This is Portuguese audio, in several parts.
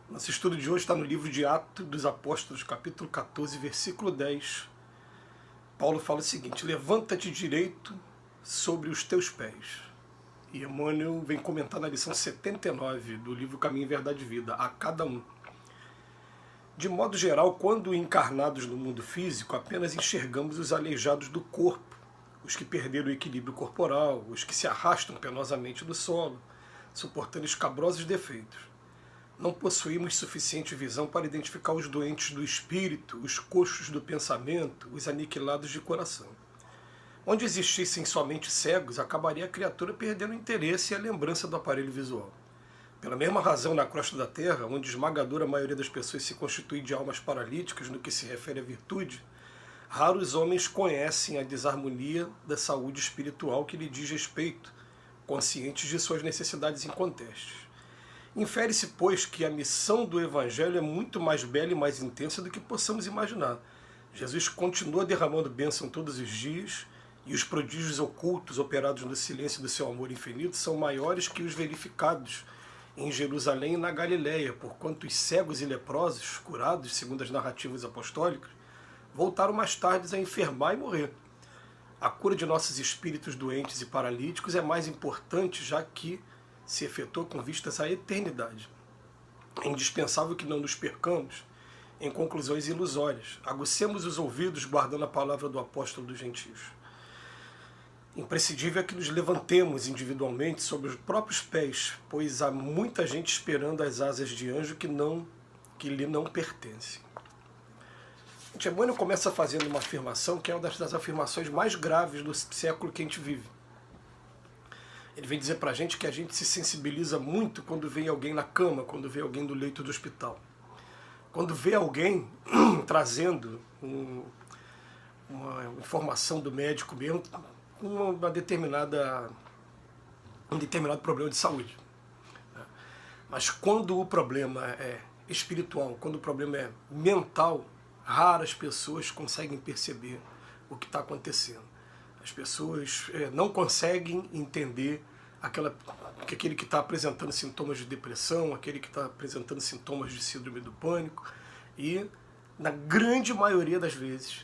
Nosso estudo de hoje está no livro de Atos dos Apóstolos, capítulo 14, versículo 10. Paulo fala o seguinte: levanta-te direito sobre os teus pés. E Emmanuel vem comentar na lição 79 do livro Caminho, Verdade e Vida, a cada um. De modo geral, quando encarnados no mundo físico, apenas enxergamos os aleijados do corpo, os que perderam o equilíbrio corporal, os que se arrastam penosamente no solo, suportando escabrosos defeitos. Não possuímos suficiente visão para identificar os doentes do espírito, os coxos do pensamento, os aniquilados de coração. Onde existissem somente cegos, acabaria a criatura perdendo o interesse e a lembrança do aparelho visual. Pela mesma razão, na crosta da Terra, onde a esmagadora maioria das pessoas se constitui de almas paralíticas no que se refere à virtude, raros homens conhecem a desarmonia da saúde espiritual que lhe diz respeito, conscientes de suas necessidades incontestes. Infere-se, pois, que a missão do Evangelho é muito mais bela e mais intensa do que possamos imaginar. Jesus continua derramando bênção todos os dias, e os prodígios ocultos operados no silêncio do seu amor infinito são maiores que os verificados em Jerusalém e na Galiléia, porquanto os cegos e leprosos, curados, segundo as narrativas apostólicas, voltaram mais tarde a enfermar e morrer. A cura de nossos espíritos doentes e paralíticos é mais importante, já que se efetua com vistas à eternidade. É indispensável que não nos percamos em conclusões ilusórias. Agucemos os ouvidos guardando a palavra do apóstolo dos gentios. Imprescindível é que nos levantemos individualmente sobre os próprios pés, pois há muita gente esperando as asas de anjo que lhe não pertencem. Emmanuel começa fazendo uma afirmação que é uma das afirmações mais graves do século que a gente vive. Ele vem dizer pra gente que a gente se sensibiliza muito quando vê alguém na cama, quando vê alguém no leito do hospital. Quando vê alguém trazendo uma informação do médico mesmo, com um determinado problema de saúde. Mas quando o problema é espiritual, quando o problema é mental, raras pessoas conseguem perceber o que está acontecendo. As pessoas não conseguem entender aquele que está apresentando sintomas de depressão, aquele que está apresentando sintomas de síndrome do pânico, e na grande maioria das vezes,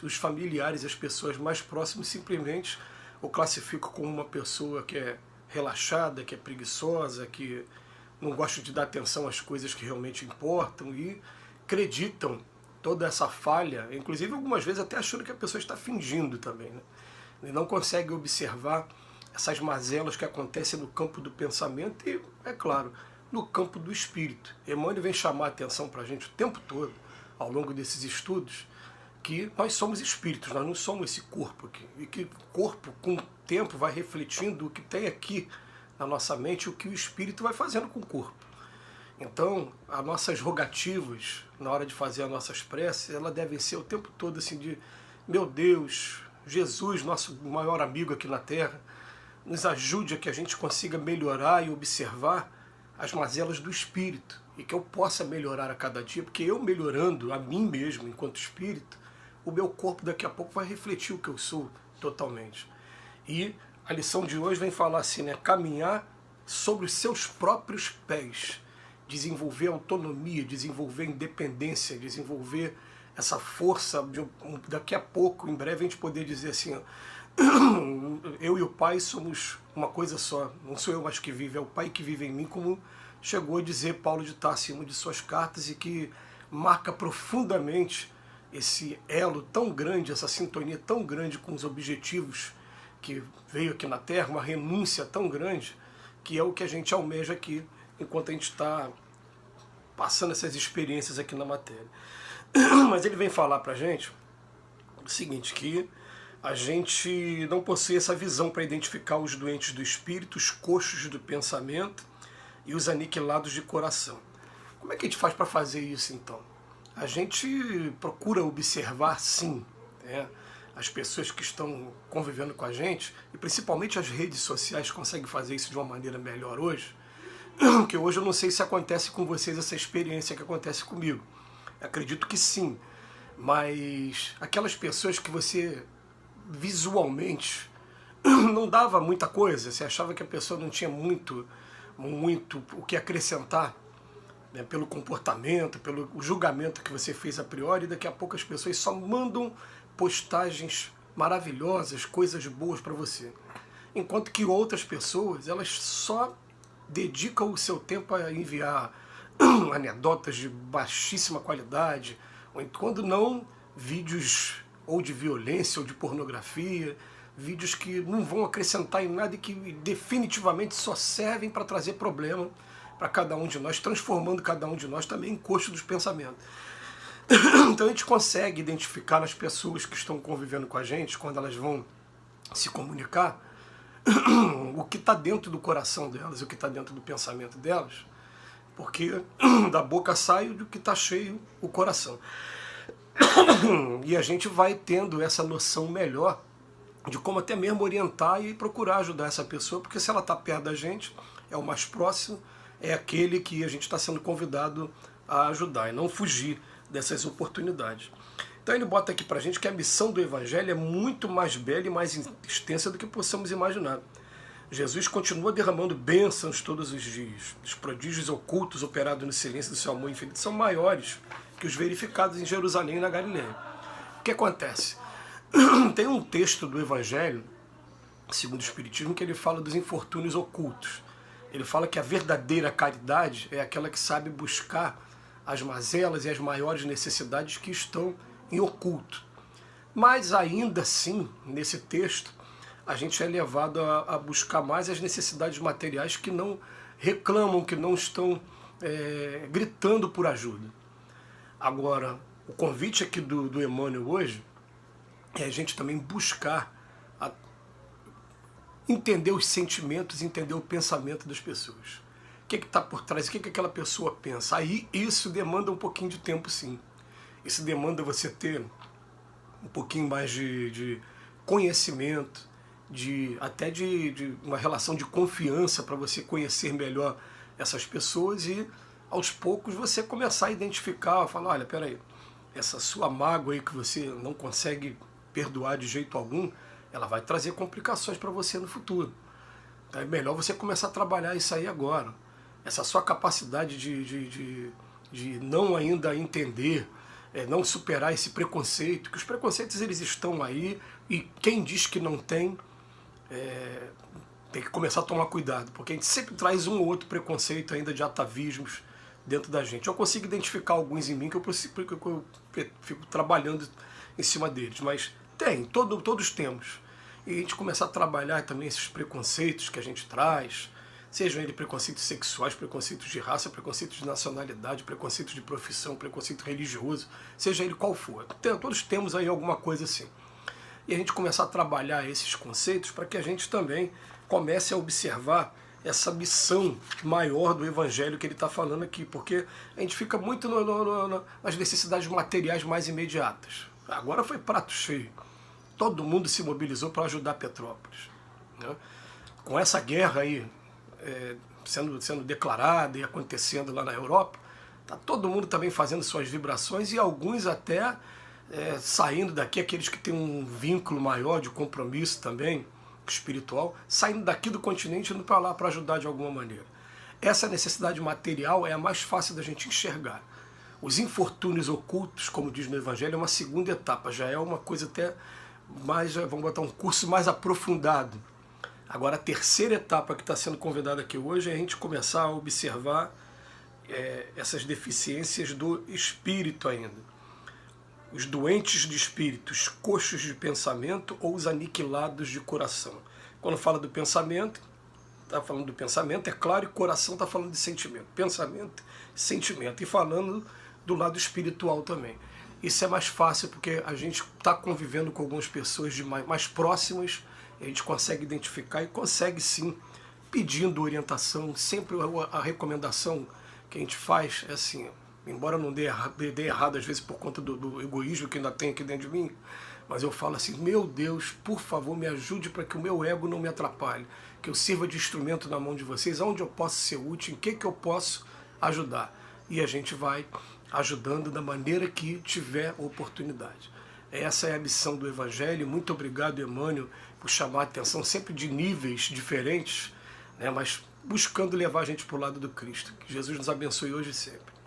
os familiares e as pessoas mais próximas simplesmente o classificam como uma pessoa que é relaxada, que é preguiçosa, que não gosta de dar atenção às coisas que realmente importam e acreditam toda essa falha, inclusive algumas vezes até achando que a pessoa está fingindo também, né? E não consegue observar essas mazelas que acontecem no campo do pensamento e, é claro, no campo do espírito. Emmanuel vem chamar a atenção para a gente o tempo todo, ao longo desses estudos, que nós somos espíritos, nós não somos esse corpo aqui. E que o corpo, com o tempo, vai refletindo o que tem aqui na nossa mente, o que o espírito vai fazendo com o corpo. Então, as nossas rogativas, na hora de fazer as nossas preces, elas devem ser o tempo todo assim de: meu Deus, Jesus, nosso maior amigo aqui na Terra, nos ajude a que a gente consiga melhorar e observar as mazelas do espírito, e que eu possa melhorar a cada dia, porque eu melhorando a mim mesmo enquanto espírito, o meu corpo daqui a pouco vai refletir o que eu sou totalmente. E a lição de hoje vem falar assim, né? Caminhar sobre os seus próprios pés, desenvolver autonomia, desenvolver independência, desenvolver essa força de daqui a pouco, em breve, a gente poder dizer assim, ó, eu e o Pai somos uma coisa só, não sou eu mais que vive, é o Pai que vive em mim, como chegou a dizer Paulo de Tarso em uma de suas cartas, e que marca profundamente esse elo tão grande, essa sintonia tão grande com os objetivos que veio aqui na Terra, uma renúncia tão grande, que é o que a gente almeja aqui, enquanto a gente está passando essas experiências aqui na matéria. Mas ele vem falar pra gente o seguinte, que a gente não possui essa visão para identificar os doentes do espírito, os coxos do pensamento e os aniquilados de coração. Como é que a gente faz para fazer isso, então? A gente procura observar, sim, né, as pessoas que estão convivendo com a gente, e principalmente as redes sociais conseguem fazer isso de uma maneira melhor hoje, que hoje eu não sei se acontece com vocês essa experiência que acontece comigo. Acredito que sim, mas aquelas pessoas que você visualmente não dava muita coisa, você achava que a pessoa não tinha muito o que acrescentar, né, pelo comportamento, pelo julgamento que você fez a priori, e daqui a pouco as pessoas só mandam postagens maravilhosas, coisas boas para você. Enquanto que outras pessoas, elas só dedicam o seu tempo a enviar anedotas de baixíssima qualidade, ou quando não, vídeos ou de violência ou de pornografia, vídeos que não vão acrescentar em nada e que definitivamente só servem para trazer problema para cada um de nós, transformando cada um de nós também em coxo dos pensamentos. Então a gente consegue identificar nas pessoas que estão convivendo com a gente, quando elas vão se comunicar, o que está dentro do coração delas, o que está dentro do pensamento delas, porque da boca sai do que está cheio o coração. E a gente vai tendo essa noção melhor de como até mesmo orientar e procurar ajudar essa pessoa, porque se ela está perto da gente, é o mais próximo, é aquele que a gente está sendo convidado a ajudar e não fugir dessas oportunidades. Então ele bota aqui para a gente que a missão do Evangelho é muito mais bela e mais extensa do que possamos imaginar. Jesus continua derramando bênçãos todos os dias. Os prodígios ocultos operados no silêncio do seu amor infinito são maiores que os verificados em Jerusalém e na Galileia. O que acontece? Tem um texto do Evangelho, segundo o Espiritismo, que ele fala dos infortúnios ocultos. Ele fala que a verdadeira caridade é aquela que sabe buscar as mazelas e as maiores necessidades que estão em oculto. Mas ainda assim, nesse texto, a gente é levado a buscar mais as necessidades materiais que não reclamam, que não estão gritando por ajuda. Agora, o convite aqui do Emmanuel hoje é a gente também buscar entender os sentimentos, entender o pensamento das pessoas. O que está por trás, o que aquela pessoa pensa. Aí isso demanda um pouquinho de tempo, sim. Isso demanda você ter um pouquinho mais de conhecimento, até de uma relação de confiança para você conhecer melhor essas pessoas e, aos poucos, você começar a identificar, falar, olha, peraí, essa sua mágoa aí que você não consegue perdoar de jeito algum, ela vai trazer complicações para você no futuro. Então é melhor você começar a trabalhar isso aí agora. Essa sua capacidade de não ainda entender, não superar esse preconceito, que os preconceitos eles estão aí e quem diz que não tem, tem que começar a tomar cuidado, porque a gente sempre traz um ou outro preconceito ainda de atavismos dentro da gente. Eu consigo identificar alguns em mim que eu fico trabalhando em cima deles, mas todos temos. E a gente começar a trabalhar também esses preconceitos que a gente traz, sejam eles preconceitos sexuais, preconceitos de raça, preconceitos de nacionalidade, preconceitos de profissão, preconceito religioso, seja ele qual for. Todos temos aí alguma coisa assim. E a gente começar a trabalhar esses conceitos para que a gente também comece a observar essa missão maior do Evangelho que ele está falando aqui, porque a gente fica muito nas necessidades materiais mais imediatas. Agora foi prato cheio. Todo mundo se mobilizou para ajudar Petrópolis, né? Com essa guerra aí sendo declarada e acontecendo lá na Europa, está todo mundo também fazendo suas vibrações e alguns até saindo daqui, aqueles que têm um vínculo maior de compromisso também, espiritual, saindo daqui do continente e indo para lá para ajudar de alguma maneira. Essa necessidade material é a mais fácil da gente enxergar. Os infortúnios ocultos, como diz no Evangelho, é uma segunda etapa, já é uma coisa até mais, vamos botar um curso mais aprofundado. Agora a terceira etapa que está sendo convidada aqui hoje é a gente começar a observar essas deficiências do espírito ainda. Os doentes de espírito, os coxos de pensamento ou os aniquilados de coração. Quando fala do pensamento, está falando do pensamento, é claro, e coração está falando de sentimento. Pensamento, sentimento. E falando do lado espiritual também. Isso é mais fácil porque a gente está convivendo com algumas pessoas mais próximas, a gente consegue identificar e consegue sim, pedindo orientação. Sempre a recomendação que a gente faz é assim, embora não dê errado às vezes por conta do egoísmo que ainda tem aqui dentro de mim, mas eu falo assim, meu Deus, por favor, me ajude para que o meu ego não me atrapalhe, que eu sirva de instrumento na mão de vocês, onde eu posso ser útil, em que eu posso ajudar. E a gente vai ajudando da maneira que tiver oportunidade. Essa é a missão do Evangelho. Muito obrigado, Emmanuel, por chamar a atenção sempre de níveis diferentes, né, mas buscando levar a gente para o lado do Cristo. Que Jesus nos abençoe hoje e sempre.